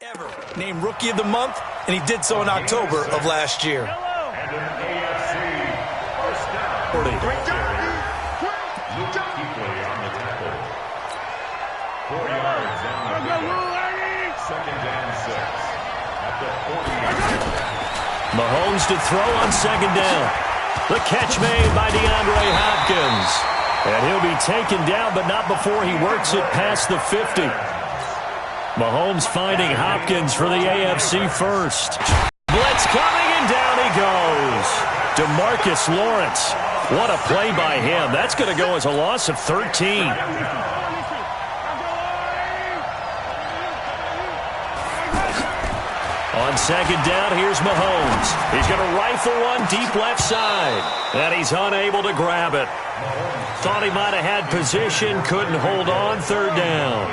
ever named Rookie of the Month, and he did so in October of last year. And an AFC first down. Luke Kuechly on the tackle. 4 yards on the pickup. Second and 6 at the 40-yard line. Mahomes to throw on second down. The catch made by DeAndre Hopkins. And he'll be taken down, but not before he works it past the 50. Mahomes finding Hopkins for the AFC first. Blitz coming, and down he goes. DeMarcus Lawrence. What a play by him. That's going to go as a loss of 13. On second down, here's Mahomes. He's going to rifle one deep left side. And he's unable to grab it. Thought he might have had position, couldn't hold on, third down.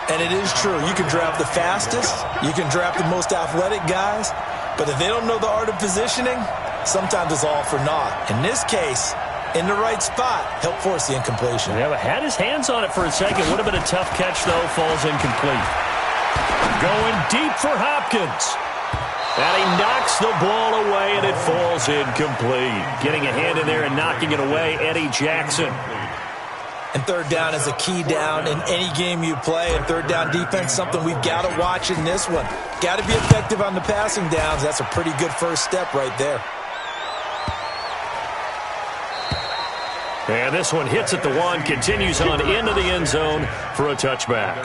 And it is true. You can draft the fastest. You can draft the most athletic guys. But if they don't know the art of positioning, sometimes it's all for naught. In this case, in the right spot, helped force the incompletion. Yeah, but had his hands on it for a second. Would have been a tough catch, though. Falls incomplete. Going deep for Hopkins. And he knocks the ball away, and it falls incomplete. Getting a hand in there and knocking it away, Eddie Jackson. And third down is a key down in any game you play. And third down defense, something we've got to watch in this one. Got to be effective on the passing downs. That's a pretty good first step right there. And this one hits at the 1, continues on into the end zone for a touchback.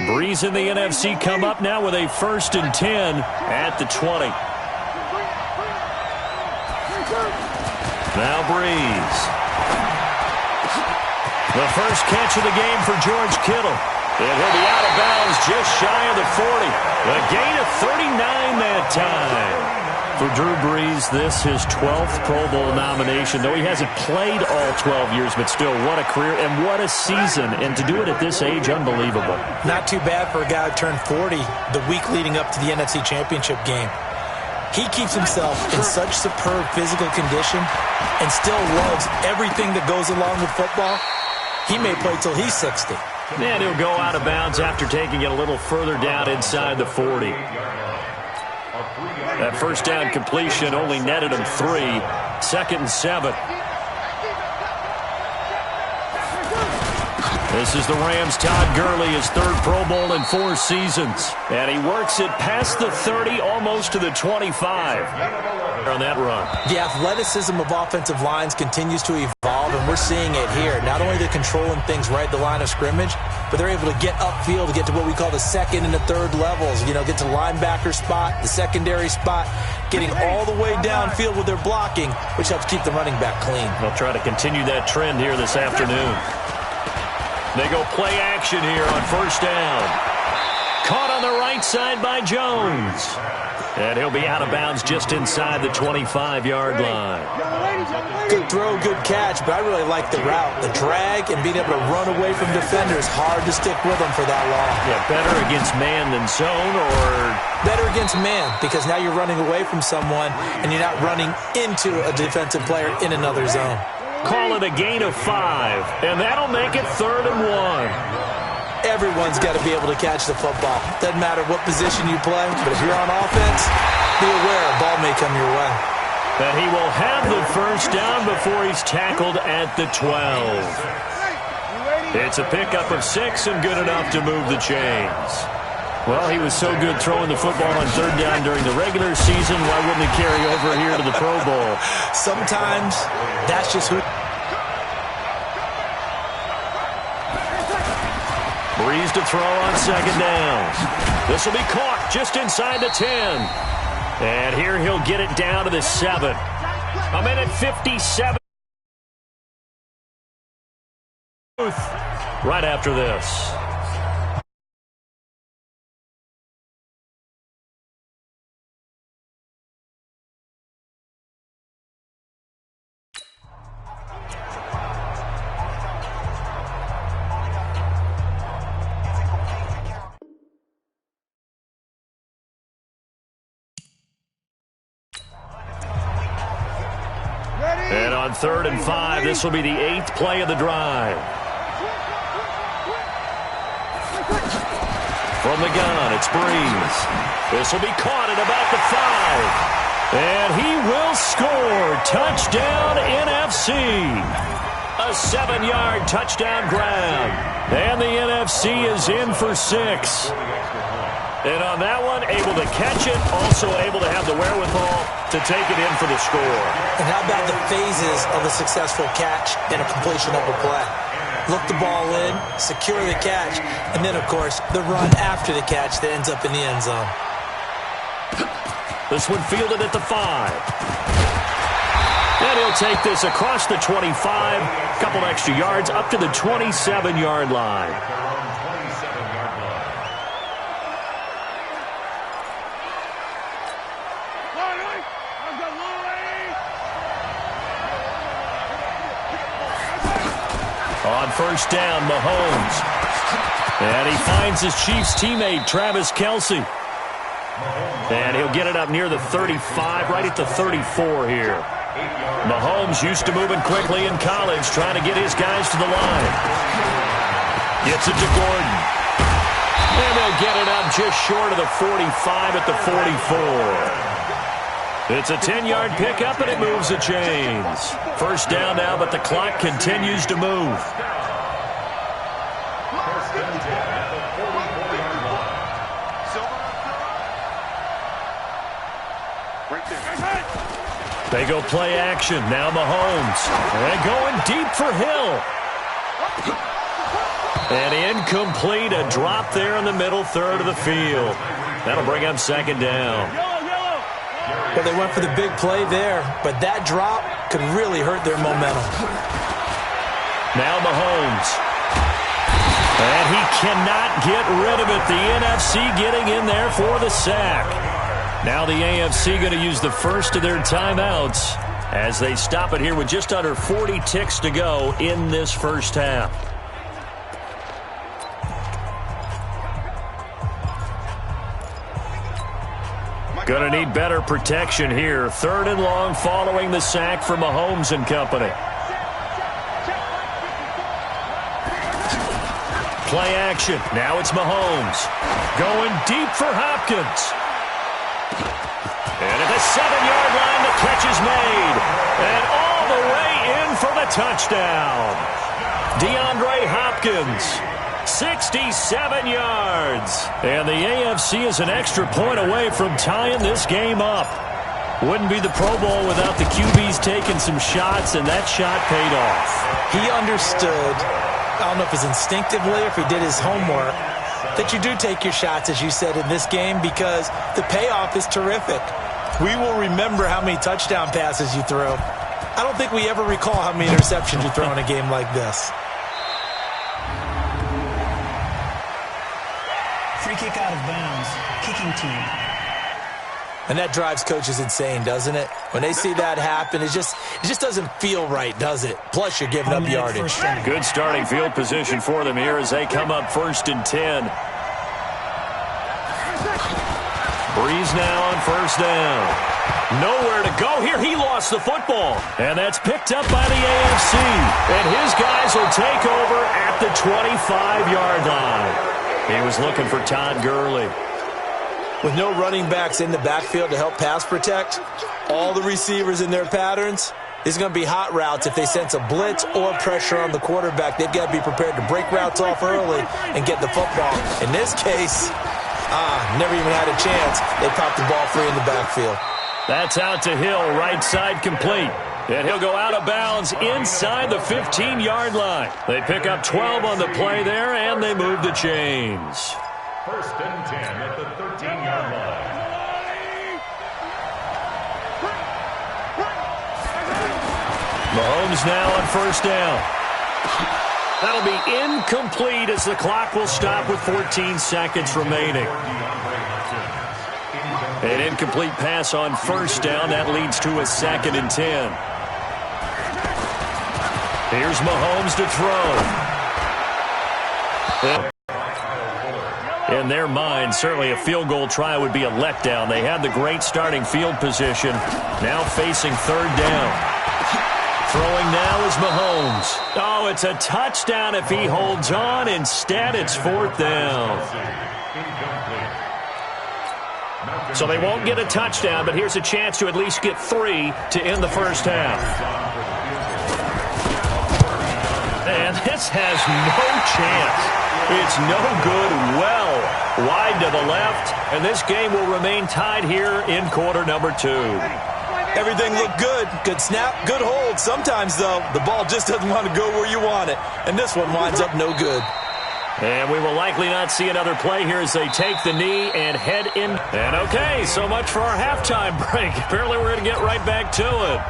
Breeze in the NFC come up now with a 1st and 10 at the 20. Now Breeze. The first catch of the game for George Kittle. And he'll be out of bounds just shy of the 40. A gain of 39 that time. For Drew Brees, this his 12th Pro Bowl nomination. Though he hasn't played all 12 years, but still, what a career and what a season. And to do it at this age, unbelievable. Not too bad for a guy who turned 40 the week leading up to the NFC Championship game. He keeps himself in such superb physical condition and still loves everything that goes along with football. He may play till he's 60. And he'll go out of bounds after taking it a little further down inside the 40. That first down completion only netted him 3. 2nd and 7. This is the Rams' Todd Gurley, his 3rd Pro Bowl in 4 seasons. And he works it past the 30, almost to the 25 on that run. The athleticism of offensive lines continues to evolve, and we're seeing it here. Not only they're controlling things right at the line of scrimmage, but they're able to get upfield to get to what we call the 2nd and the 3rd levels. You know, get to linebacker spot, the secondary spot, getting all the way downfield with their blocking, which helps keep the running back clean. They'll try to continue that trend here this afternoon. They go play action here on first down. Caught on the right side by Jones. And he'll be out of bounds just inside the 25-yard line. Good throw, good catch, but I really like the route. The drag and being able to run away from defenders, hard to stick with them for that long. Yeah, better against man than zone, or? Better against man, because now you're running away from someone and you're not running into a defensive player in another zone. Call it a gain of 5, and that'll make it 3rd and 1. Everyone's got to be able to catch the football. Doesn't matter what position you play, but if you're on offense, be aware a ball may come your way. And he will have the first down before he's tackled at the 12. It's a pickup of 6 and good enough to move the chains. Well, he was so good throwing the football on 3rd down during the regular season. Why wouldn't he carry over here to the Pro Bowl? Sometimes that's just who. Breeze to throw on second down. This will be caught just inside the 10. And here he'll get it down to the 7. A minute 57. Right after this. On 3rd and 5, this will be the 8th play of the drive. From the gun, it's Breeze. This will be caught at about the 5. And he will score. Touchdown, NFC. A 7-yard touchdown grab. And the NFC is in for 6. And on that one, able to catch it, also able to have the wherewithal to take it in for the score. And how about the phases of a successful catch and a completion of a play? Look the ball in, secure the catch, and then, of course, the run after the catch that ends up in the end zone. This one fielded at the 5. And he'll take this across the 25, a couple extra yards, up to the 27-yard line. On 1st down, Mahomes. And he finds his Chiefs teammate, Travis Kelce. And he'll get it up near the 35, right at the 34 here. Mahomes used to moving quickly in college, trying to get his guys to the line. Gets it to Gordon. And they'll get it up just short of the 45 at the 44. It's a 10-yard pickup, and it moves the chains. 1st down now, but the clock continues to move. They go play action. Now Mahomes. And going deep for Hill. And incomplete. A drop there in the middle third of the field. That'll bring up 2nd down. Well, they went for the big play there, but that drop could really hurt their momentum. Now Mahomes. And he cannot get rid of it. The NFC getting in there for the sack. Now the AFC going to use the first of their timeouts as they stop it here with just under 40 ticks to go in this first half. Going to need better protection here. 3rd and long following the sack for Mahomes and company. Play action. Now it's Mahomes. Going deep for Hopkins. And at the 7-yard line, the catch is made. And all the way in for the touchdown. DeAndre Hopkins. 67 yards. And the AFC is an extra point away from tying this game up. Wouldn't be the Pro Bowl without the QBs taking some shots, and that shot paid off. He understood, I don't know if it's instinctively or if he did his homework, that you do take your shots, as you said, in this game because the payoff is terrific. We will remember how many touchdown passes you threw. I don't think we ever recall how many interceptions you throw in a game like this. Free kick out of bounds. Kicking team. And that drives coaches insane, doesn't it? When they see that happen, it just doesn't feel right, does it? Plus, you're giving up yardage. Good starting field position for them here as they come up 1st and 10. Breeze now on 1st down. Nowhere to go here. He lost the football. And that's picked up by the AFC. And his guys will take over at the 25-yard line. He was looking for Todd Gurley. With no running backs in the backfield to help pass protect, all the receivers in their patterns, it's going to be hot routes if they sense a blitz or pressure on the quarterback. They've got to be prepared to break routes off early and get the football. In this case, never even had a chance. They popped the ball free in the backfield. That's out to Hill, right side complete. And he'll go out of bounds inside the 15-yard line. They pick up 12 on the play there, and they move the chains. 1st and 10 at the 13-yard line. Mahomes now on 1st down. That'll be incomplete as the clock will stop with 14 seconds remaining. An incomplete pass on 1st down. That leads to a 2nd and 10. Here's Mahomes to throw. In their mind, certainly a field goal try would be a letdown. They had the great starting field position. Now facing 3rd down. Throwing now is Mahomes. Oh, it's a touchdown if he holds on. Instead, it's fourth down. So they won't get a touchdown, but here's a chance to at least get 3 to end the first half. And this has no chance. It's no good, well wide to the left, and this game will remain tied here in quarter number 2. Everything looked good. Good snap, good hold. Sometimes, though, the ball just doesn't want to go where you want it, and this one winds up no good. And we will likely not see another play here as they take the knee and head in. And okay, so much for our halftime break. Apparently we're going to get right back to it.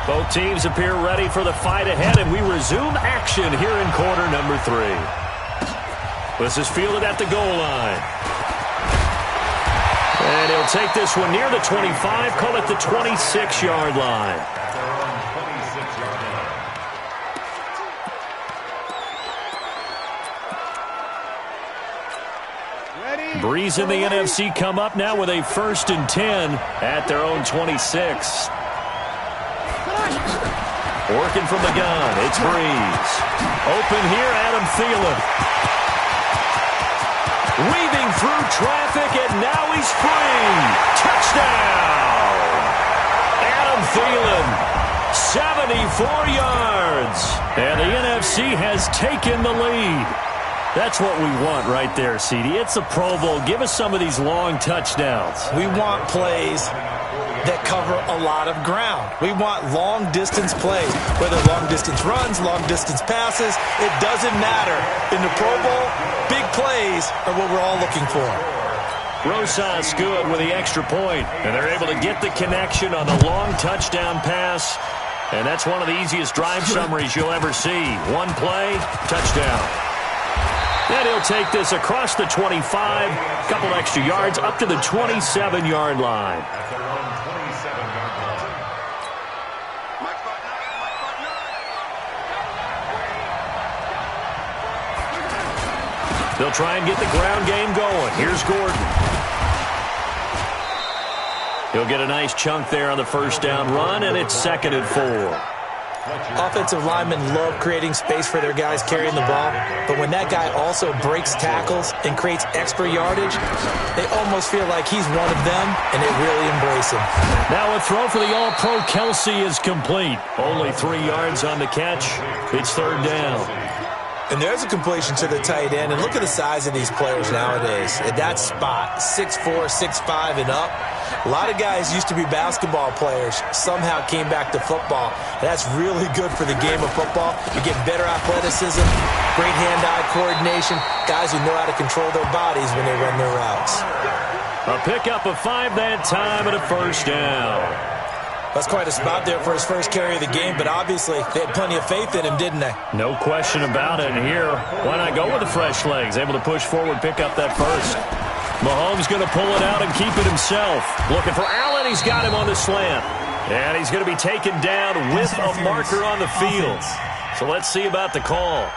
Both teams appear ready for the fight ahead, and we resume action here in quarter number 3. This is fielded at the goal line. And he'll take this one near the 25, call it the 26-yard line. Breeze in the NFC come up now with a 1st and 10 at their own 26. Working from the gun, it's Breeze. Open here, Adam Thielen. Weaving through traffic, and now he's free. Touchdown! Adam Thielen, 74 yards. And the NFC has taken the lead. That's what we want right there, CD. It's a Pro Bowl. Give us some of these long touchdowns. We want plays that cover a lot of ground. We want long-distance plays, whether long-distance runs, long-distance passes. It doesn't matter. In the Pro Bowl, big plays are what we're all looking for. Rosas good with the extra point, and they're able to get the connection on the long touchdown pass. And that's one of the easiest drive summaries you'll ever see. One play, touchdown. And he'll take this across the 25, a couple extra yards, up to the 27-yard line. They'll try and get the ground game going. Here's Gordon. He'll get a nice chunk there on the first down run, and it's 2nd and 4. Offensive linemen love creating space for their guys carrying the ball, but when that guy also breaks tackles and creates extra yardage, they almost feel like he's one of them, and they really embrace him. Now a throw for the All-Pro Kelsey is complete. Only 3 yards on the catch. It's 3rd down. And there's a completion to the tight end, and look at the size of these players nowadays. At that spot, 6'4", 6'5", and up. A lot of guys used to be basketball players, somehow came back to football. And that's really good for the game of football. You get better athleticism, great hand-eye coordination, guys who know how to control their bodies when they run their routes. A pickup of 5 that time and a 1st down. That's quite a spot there for his first carry of the game, but obviously they had plenty of faith in him, didn't they? No question about it. And here, why not go with the fresh legs? Able to push forward, pick up that first. Mahomes going to pull it out and keep it himself. Looking for Allen. He's got him on the slant. And he's going to be taken down with a marker on the field. So let's see about the call.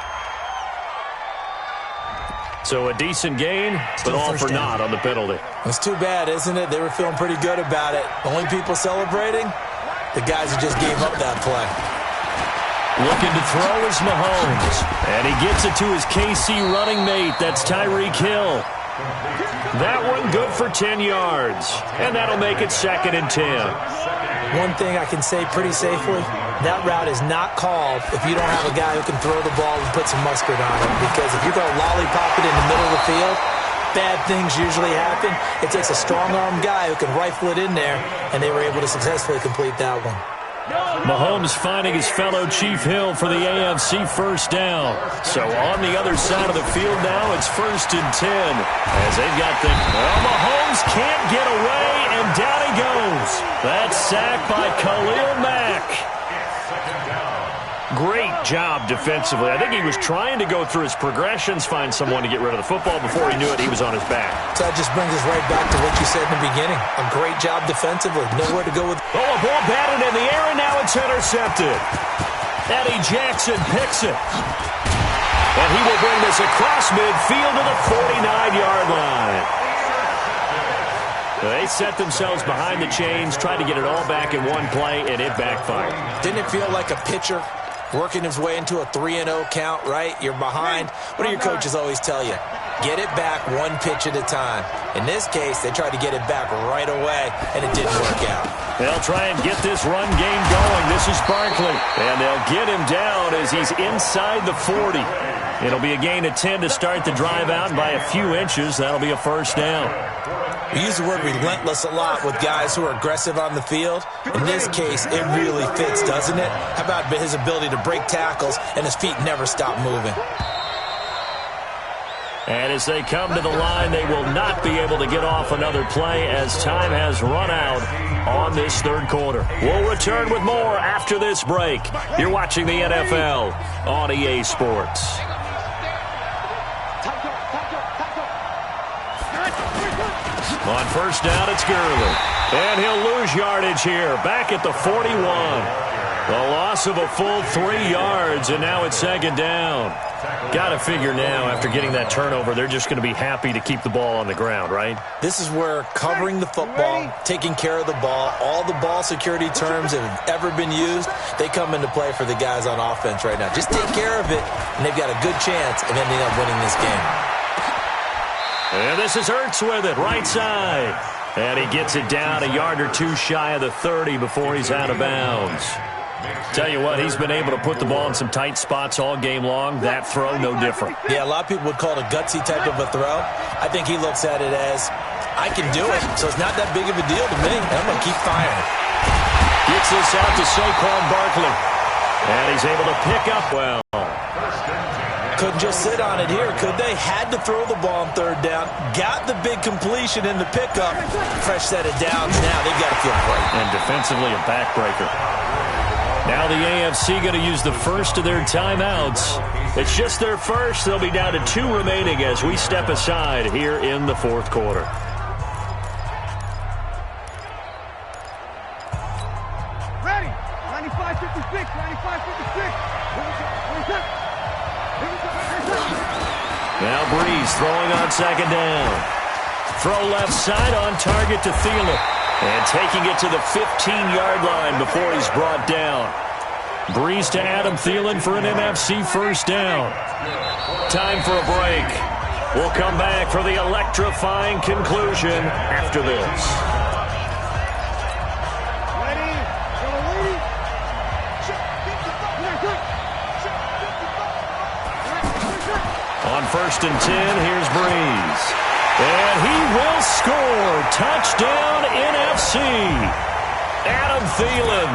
So a decent gain, but all for naught on the penalty. It's too bad, isn't it? They were feeling pretty good about it. Only people celebrating, the guys who just gave up that play. Looking to throw is Mahomes. And he gets it to his KC running mate. That's Tyreek Hill. That one good for 10 yards. And that'll make it 2nd and 10. One thing I can say pretty safely, that route is not called if you don't have a guy who can throw the ball and put some mustard on it. Because if you're going to lollipop it in the middle of the field, bad things usually happen. It takes a strong-armed guy who can rifle it in there, and they were able to successfully complete that one. Mahomes finding his fellow Chief Hill for the AFC first down. So on the other side of the field now, it's 1st and 10. As they've got the... Well, Mahomes can't get away, and down he goes. That's sacked by Khalil Mack. Great job defensively. I think he was trying to go through his progressions, find someone to get rid of the football. Before he knew it, he was on his back. So that just brings us right back to what you said in the beginning. A great job defensively. Nowhere to go with... Oh, a ball batted in the air, and now it's intercepted. Eddie Jackson picks it. And he will bring this across midfield to the 49-yard line. They set themselves behind the chains, tried to get it all back in one play, and it backfired. Didn't it feel like a pitcher working his way into a 3-0 count, right? You're behind. What do your coaches always tell you? Get it back one pitch at a time. In this case, they tried to get it back right away, and it didn't work out. They'll try and get this run game going. This is Barkley, and they'll get him down as he's inside the 40. It'll be a gain of 10 to start the drive out, and by a few inches, that'll be a first down. We use the word relentless a lot with guys who are aggressive on the field. In this case, it really fits, doesn't it? How about his ability to break tackles and his feet never stop moving? And as they come to the line, they will not be able to get off another play as time has run out on this third quarter. We'll return with more after this break. You're watching the NFL on EA Sports. On first down, it's Gurley. And he'll lose yardage here, back at the 41. The loss of a full 3 yards, and now it's second down. Got to figure now, after getting that turnover, they're just going to be happy to keep the ball on the ground, right? This is where covering the football, taking care of the ball, all the ball security terms that have ever been used, they come into play for the guys on offense right now. Just take care of it, and they've got a good chance of ending up winning this game. And this is Ertz with it, right side. And he gets it down a yard or two shy of the 30 before he's out of bounds. Tell you what, he's been able to put the ball in some tight spots all game long. That throw, no different. Yeah, a lot of people would call it a gutsy type of a throw. I think he looks at it as, I can do it, so it's not that big of a deal to me. I'm going to keep firing. Gets this out to Saquon Barkley. And he's able to pick up well. Couldn't just sit on it here, could they? Had to throw the ball on third down. Got the big completion in the pickup. Fresh set of downs now. They've got to feel great. And defensively a backbreaker. Now the AFC going to use the first of their timeouts. It's just their first. They'll be down to 2 remaining as we step aside here in the fourth quarter. Ready. 95-56. 95-56. Now Breeze throwing on second down. Throw left side on target to Thielen. And taking it to the 15-yard line before he's brought down. Breeze to Adam Thielen for an NFC first down. Time for a break. We'll come back for the electrifying conclusion after this. On first and 10, here's Breeze. And he will score. Touchdown, NFC. Adam Thielen,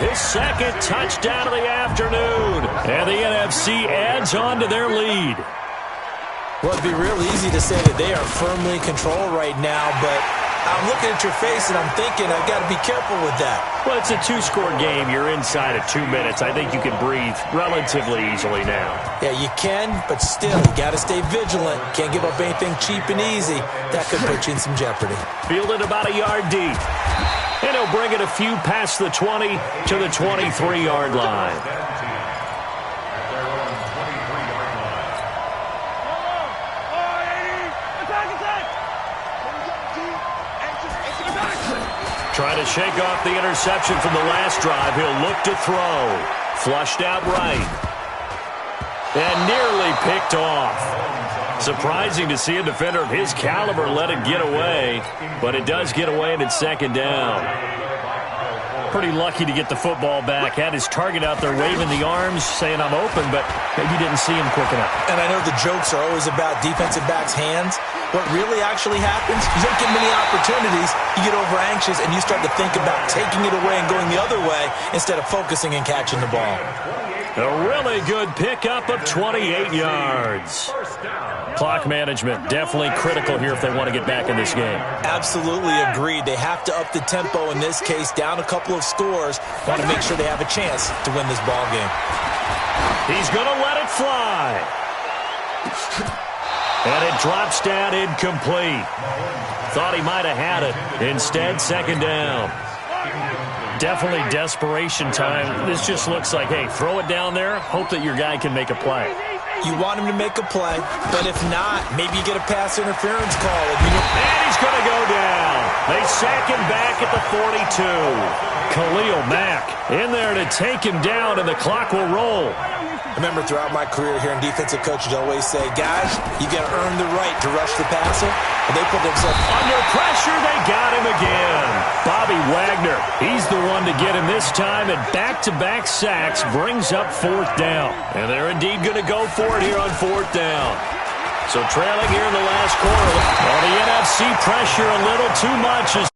his second touchdown of the afternoon. And the NFC adds on to their lead. Well, it'd be real easy to say that they are firmly in control right now, but I'm looking at your face and I'm thinking I've got to be careful with that. Well, it's a 2-score game. You're inside of 2 minutes. I think you can breathe relatively easily now. Yeah, you can, but still, you got to stay vigilant. Can't give up anything cheap and easy. That could put you in some jeopardy. Fielded about a yard deep. And he'll bring it a few past the 20 to the 23-yard line. Trying to shake off the interception from the last drive. He'll look to throw. Flushed out right. And nearly picked off. Surprising to see a defender of his caliber let it get away. But it does get away and it's second down. Pretty lucky to get the football back. Had his target out there waving the arms, saying I'm open, but maybe didn't see him quick enough. And I know the jokes are always about defensive backs' hands. What really actually happens, you don't get many opportunities, you get over anxious, and you start to think about taking it away and going the other way instead of focusing and catching the ball. A really good pickup of 28 yards. Clock management definitely critical here if they want to get back in this game. Absolutely agreed. They have to up the tempo in this case, down a couple of scores. Want to make sure they have a chance to win this ball game. He's going to let it fly. And it drops down incomplete. Thought he might have had it. Instead, second down. Definitely desperation time. This just looks like, hey, throw it down there, hope that your guy can make a play. You want him to make a play, but if not, maybe you get a pass interference call. And he's going to go down. They sack him back at the 42. Khalil Mack in there to take him down, and the clock will roll. I remember throughout my career here in defensive coaches always say, guys, you got to earn the right to rush the passer. And they put themselves under pressure. They got him again. Bobby Wagner, he's the one to get him this time, and back-to-back sacks brings up 4th down. And they're indeed going to go for it here on 4th down. So trailing here in the last quarter. Well, the NFC pressure a little too much as